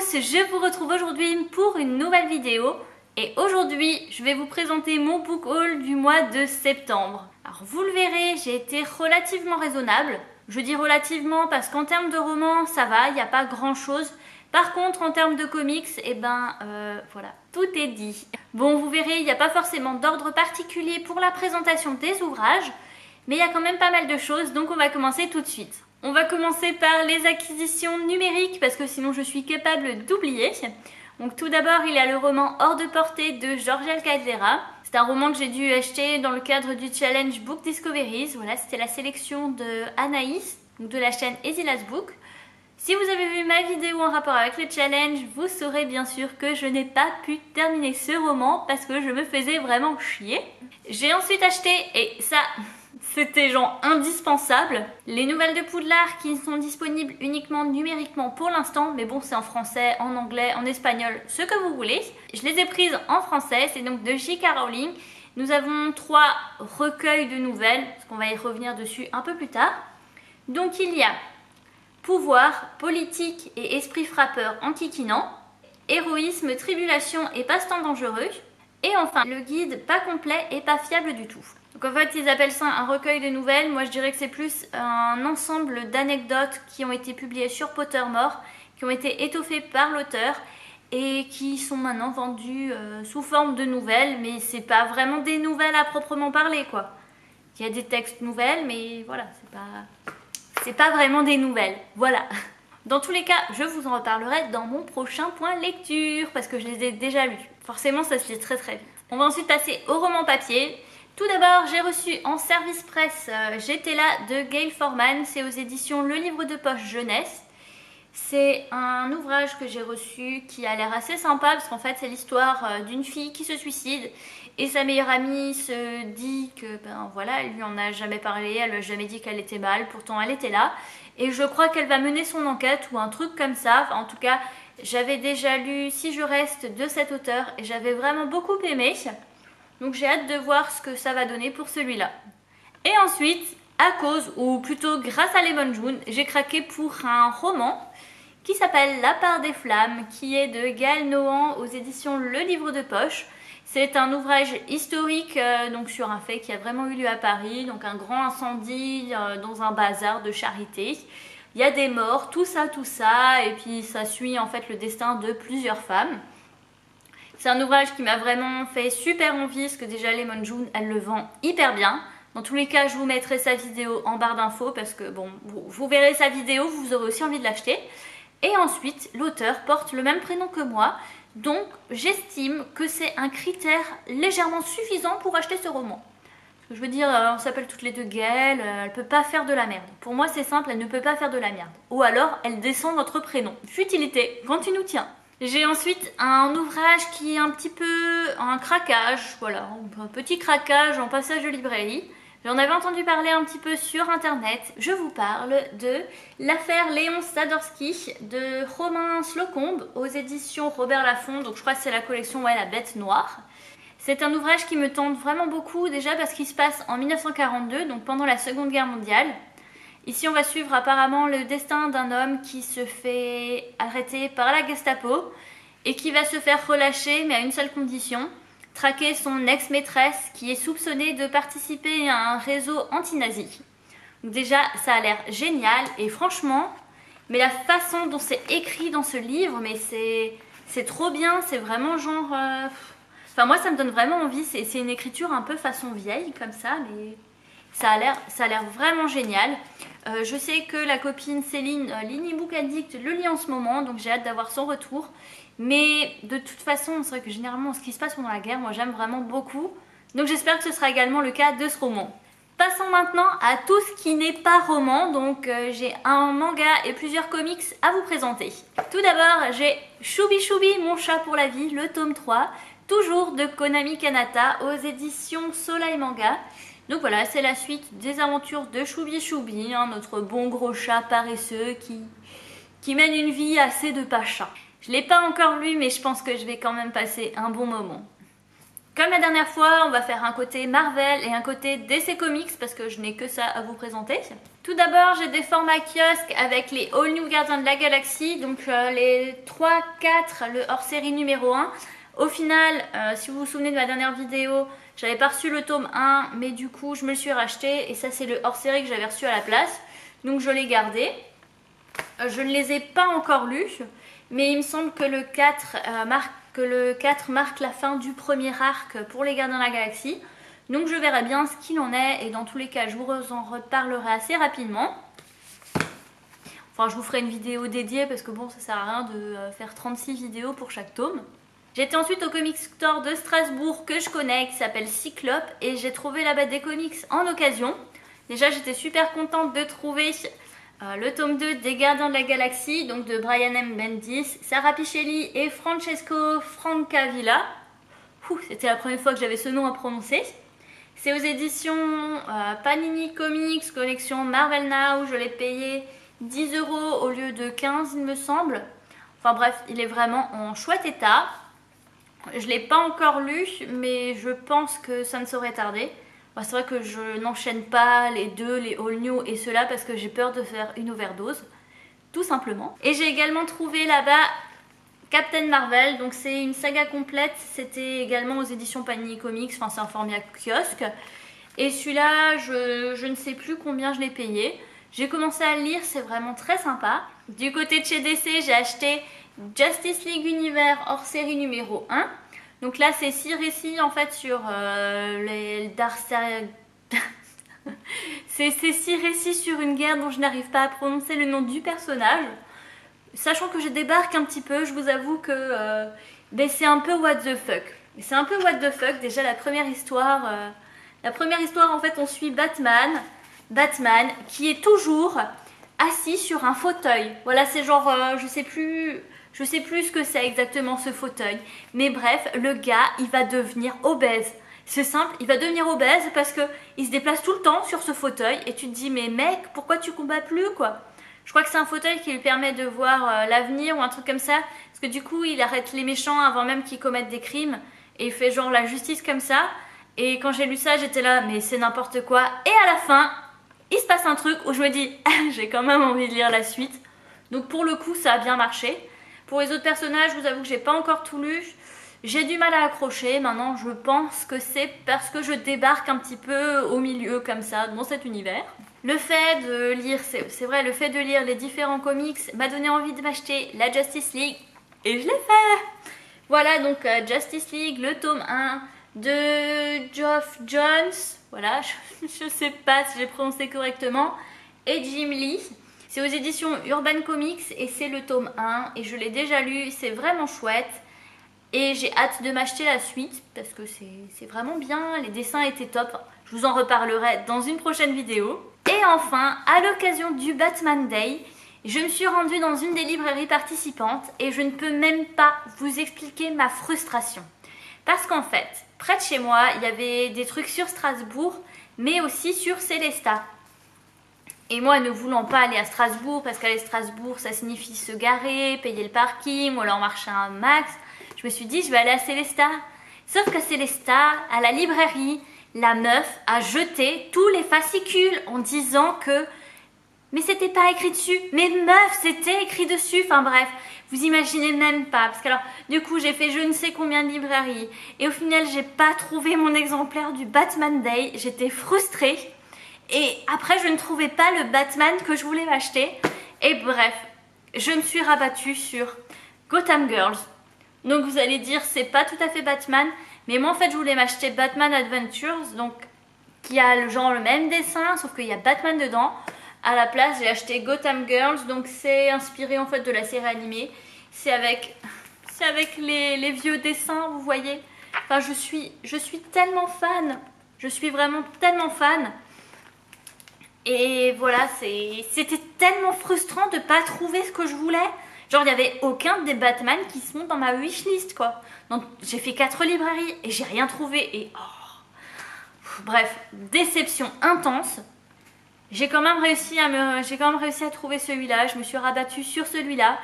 tous, je vous retrouve aujourd'hui pour une nouvelle vidéo et aujourd'hui je vais vous présenter mon book haul du mois de septembre. Alors vous le verrez, j'ai été relativement raisonnable. Je dis relativement parce qu'en termes de romans ça va, il n'y a pas grand chose. Par contre en termes de comics, voilà, tout est dit. Bon, vous verrez, il n'y a pas forcément d'ordre particulier pour la présentation des ouvrages, mais il y a quand même pas mal de choses, donc on va commencer tout de suite. On va commencer par les acquisitions numériques parce que sinon je suis capable d'oublier. Donc tout d'abord il y a le roman Hors de portée de Georgia Caldera. C'est un roman que j'ai dû acheter dans le cadre du challenge Book Discoveries. Voilà, c'était la sélection de Anaïs, de la chaîne Easy Last Book. Si vous avez vu ma vidéo en rapport avec le challenge, vous saurez bien sûr que je n'ai pas pu terminer ce roman parce que je me faisais vraiment chier. J'ai ensuite acheté, et ça c'était genre indispensable, les nouvelles de Poudlard qui sont disponibles uniquement numériquement pour l'instant, mais bon c'est en français, en anglais, en espagnol, ce que vous voulez. Je les ai prises en français, c'est donc de J.K. Rowling. Nous avons 3 recueils de nouvelles, parce qu'on va y revenir dessus un peu plus tard. Donc il y a Pouvoir, politique et esprit frappeur en kikinant, héroïsme, tribulation et passe-temps dangereux, et enfin le guide pas complet et pas fiable du tout. Donc en fait ils appellent ça un recueil de nouvelles, moi je dirais que c'est plus un ensemble d'anecdotes qui ont été publiées sur Pottermore, qui ont été étoffées par l'auteur et qui sont maintenant vendues sous forme de nouvelles, mais c'est pas vraiment des nouvelles à proprement parler quoi. Il y a des textes nouvelles mais voilà, c'est pas vraiment des nouvelles, voilà. Dans tous les cas, je vous en reparlerai dans mon prochain point lecture parce que je les ai déjà lus. Forcément ça se lit très très vite. On va ensuite passer au roman papier. Tout d'abord, j'ai reçu en service presse J'étais là de Gail Forman, c'est aux éditions Le Livre de Poche Jeunesse. C'est un ouvrage que j'ai reçu qui a l'air assez sympa parce qu'en fait c'est l'histoire d'une fille qui se suicide et sa meilleure amie se dit que ben voilà, elle lui en a jamais parlé, elle lui a jamais dit qu'elle était mal, pourtant elle était là. Et je crois qu'elle va mener son enquête ou un truc comme ça, enfin, en tout cas j'avais déjà lu Si je reste de cet auteur et j'avais vraiment beaucoup aimé. Donc j'ai hâte de voir ce que ça va donner pour celui-là. Et ensuite, à cause, ou plutôt grâce à Lemon June, j'ai craqué pour un roman qui s'appelle La part des flammes, qui est de Gaël Nohan aux éditions Le Livre de Poche. C'est un ouvrage historique donc sur un fait qui a vraiment eu lieu à Paris, donc un grand incendie dans un bazar de charité. Il y a des morts, tout ça, et puis ça suit en fait le destin de plusieurs femmes. C'est un ouvrage qui m'a vraiment fait super envie, parce que déjà Lemon June, elle le vend hyper bien. Dans tous les cas, je vous mettrai sa vidéo en barre d'infos, parce que bon, vous verrez sa vidéo, vous aurez aussi envie de l'acheter. Et ensuite, l'auteur porte le même prénom que moi, donc j'estime que c'est un critère légèrement suffisant pour acheter ce roman. Je veux dire, on s'appelle toutes les deux Gaël, elle peut pas faire de la merde. Pour moi c'est simple, elle ne peut pas faire de la merde. Ou alors, elle descend votre prénom. Futilité, quand tu nous tiens. J'ai ensuite un ouvrage qui est un petit peu un craquage, voilà, un petit craquage en passage de librairie. J'en avais entendu parler un petit peu sur internet. Je vous parle de L'affaire Léon Sadorsky de Romain Slocombe aux éditions Robert Laffont. Donc je crois que c'est la collection La Bête Noire. C'est un ouvrage qui me tente vraiment beaucoup déjà parce qu'il se passe en 1942, donc pendant la Seconde Guerre mondiale. Ici on va suivre apparemment le destin d'un homme qui se fait arrêter par la Gestapo et qui va se faire relâcher mais à une seule condition, traquer son ex-maîtresse qui est soupçonnée de participer à un réseau anti-nazi. Donc déjà ça a l'air génial et franchement, mais la façon dont c'est écrit dans ce livre, mais c'est trop bien, c'est vraiment genre... Enfin moi ça me donne vraiment envie, c'est une écriture un peu façon vieille comme ça, mais... Ça a l'air vraiment génial. Je sais que la copine Céline, Lini Book Addict, le lit en ce moment, donc j'ai hâte d'avoir son retour. Mais de toute façon, c'est vrai que généralement, ce qui se passe pendant la guerre, moi j'aime vraiment beaucoup. Donc j'espère que ce sera également le cas de ce roman. Passons maintenant à tout ce qui n'est pas roman, donc j'ai un manga et plusieurs comics à vous présenter. Tout d'abord, j'ai Choubi Choubi, mon chat pour la vie, le tome 3, toujours de Konami Kanata aux éditions Soleil Manga. Donc voilà, c'est la suite des aventures de Choubi Choubi, hein, notre bon gros chat paresseux qui mène une vie assez de pacha. Je ne l'ai pas encore lu, mais je pense que je vais quand même passer un bon moment. Comme la dernière fois, on va faire un côté Marvel et un côté DC Comics parce que je n'ai que ça à vous présenter. Tout d'abord, j'ai des formats kiosques avec les All New Gardiens de la Galaxie, donc les 3, 4, le hors-série numéro 1. Au final, si vous vous souvenez de ma dernière vidéo, j'avais pas reçu le tome 1, mais du coup, je me le suis racheté et ça, c'est le hors-série que j'avais reçu à la place. Donc, je l'ai gardé. Je ne les ai pas encore lus, mais il me semble que le 4 marque la fin du premier arc pour les Gardiens de la Galaxie. Donc je verrai bien ce qu'il en est et dans tous les cas je vous en reparlerai assez rapidement. Enfin je vous ferai une vidéo dédiée parce que bon ça sert à rien de faire 36 vidéos pour chaque tome. J'étais ensuite au Comic Store de Strasbourg que je connais qui s'appelle Cyclope et j'ai trouvé là-bas des comics en occasion. Déjà j'étais super contente de trouver le tome 2 des Gardiens de la Galaxie, donc de Brian M. Bendis, Sara Pichelli et Francesco Francavilla. C'était la première fois que j'avais ce nom à prononcer. C'est aux éditions Panini Comics, collection Marvel Now. Je l'ai payé 10 € au lieu de 15 il me semble. Enfin bref, il est vraiment en chouette état. Je ne l'ai pas encore lu, mais je pense que ça ne saurait tarder. C'est vrai que je n'enchaîne pas les deux, les All New et ceux-là parce que j'ai peur de faire une overdose, tout simplement. Et j'ai également trouvé là-bas Captain Marvel, donc c'est une saga complète, c'était également aux éditions Panini Comics, enfin c'est un format kiosque. Et celui-là, je ne sais plus combien je l'ai payé. J'ai commencé à le lire, c'est vraiment très sympa. Du côté de chez DC, j'ai acheté Justice League Univers hors série numéro 1. Donc là, c'est 6 récits en fait sur les c'est 6 récits sur une guerre dont je n'arrive pas à prononcer le nom du personnage. Sachant que je débarque un petit peu, je vous avoue que c'est un peu what the fuck. C'est un peu what the fuck. Déjà la première histoire en fait, on suit Batman qui est toujours assis sur un fauteuil. Voilà, c'est genre, je sais plus ce que c'est exactement ce fauteuil. Mais bref, le gars, il va devenir obèse. C'est simple, il va devenir obèse parce qu'il se déplace tout le temps sur ce fauteuil. Et tu te dis, mais mec, pourquoi tu combats plus, quoi? Je crois que c'est un fauteuil qui lui permet de voir l'avenir ou un truc comme ça. Parce que du coup, il arrête les méchants avant même qu'ils commettent des crimes. Et il fait genre la justice comme ça. Et quand j'ai lu ça, j'étais là, mais c'est n'importe quoi. Et à la fin, il se passe un truc où je me dis, j'ai quand même envie de lire la suite. Donc pour le coup, ça a bien marché. Pour les autres personnages, je vous avoue que j'ai pas encore tout lu. J'ai du mal à accrocher. Maintenant, je pense que c'est parce que je débarque un petit peu au milieu comme ça, dans cet univers. Le fait de lire, c'est vrai, le fait de lire les différents comics m'a donné envie de m'acheter la Justice League. Et je l'ai fait. Voilà, donc Justice League, le tome 1 de Geoff Johns. Voilà, je sais pas si j'ai prononcé correctement. Et Jim Lee. C'est aux éditions Urban Comics et c'est le tome 1 et je l'ai déjà lu, c'est vraiment chouette et j'ai hâte de m'acheter la suite parce que c'est vraiment bien, les dessins étaient top, je vous en reparlerai dans une prochaine vidéo. Et enfin, à l'occasion du Batman Day, je me suis rendue dans une des librairies participantes et je ne peux même pas vous expliquer ma frustration. Parce qu'en fait, près de chez moi, il y avait des trucs sur Strasbourg mais aussi sur Célestat. Et moi, ne voulant pas aller à Strasbourg, parce qu'aller à Strasbourg, ça signifie se garer, payer le parking, ou alors marcher un max, je me suis dit, je vais aller à Célestat. Sauf qu'à Célestat, à la librairie, la meuf a jeté tous les fascicules en disant que... Mais c'était pas écrit dessus. Mais meuf, c'était écrit dessus. Enfin bref, vous imaginez même pas. Parce que alors, du coup, j'ai fait je ne sais combien de librairies. Et au final, j'ai pas trouvé mon exemplaire du Batman Day. J'étais frustrée. Et après, je ne trouvais pas le Batman que je voulais m'acheter. Et bref, je me suis rabattue sur Gotham Girls. Donc vous allez dire, c'est pas tout à fait Batman. Mais moi, en fait, je voulais m'acheter Batman Adventures. Donc, qui a le même dessin, sauf qu'il y a Batman dedans. À la place, j'ai acheté Gotham Girls. Donc, c'est inspiré en fait de la série animée. C'est avec les vieux dessins, vous voyez. Enfin, je suis tellement fan. Je suis vraiment tellement fan. Et voilà, c'était tellement frustrant de pas trouver ce que je voulais. Genre, il n'y avait aucun des Batman qui sont dans ma wishlist, quoi. Donc, j'ai fait 4 librairies et j'ai rien trouvé. Et bref, déception intense. J'ai quand même réussi à trouver celui-là. Je me suis rabattue sur celui-là.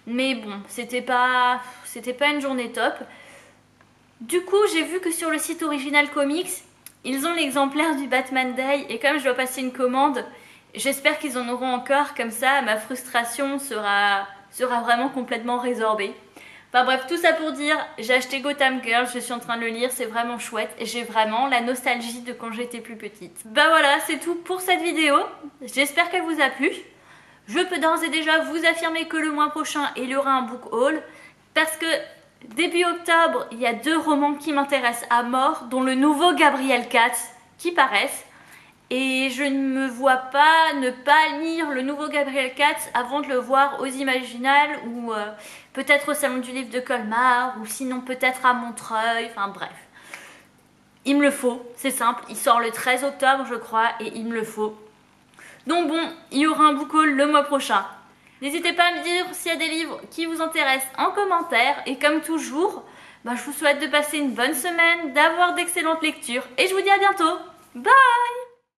Mais bon, c'était pas une journée top. Du coup, j'ai vu que sur le site Original Comics, ils ont l'exemplaire du Batman Day et comme je dois passer une commande, j'espère qu'ils en auront encore, comme ça ma frustration sera vraiment complètement résorbée. Enfin bref, tout ça pour dire, j'ai acheté Gotham Girls, je suis en train de le lire, c'est vraiment chouette et j'ai vraiment la nostalgie de quand j'étais plus petite. Bah voilà, c'est tout pour cette vidéo, j'espère qu'elle vous a plu. Je peux d'ores et déjà vous affirmer que le mois prochain, il y aura un book haul parce que début octobre, il y a 2 romans qui m'intéressent à mort, dont le nouveau Gabriel Katz qui paraissent. Et je ne me vois pas ne pas lire le nouveau Gabriel Katz avant de le voir aux Imaginales ou peut-être au Salon du Livre de Colmar ou sinon peut-être à Montreuil, enfin bref. Il me le faut, c'est simple, il sort le 13 octobre je crois et il me le faut. Donc bon, il y aura un book haul le mois prochain. N'hésitez pas à me dire s'il y a des livres qui vous intéressent en commentaire et comme toujours, je vous souhaite de passer une bonne semaine, d'avoir d'excellentes lectures et je vous dis à bientôt. Bye!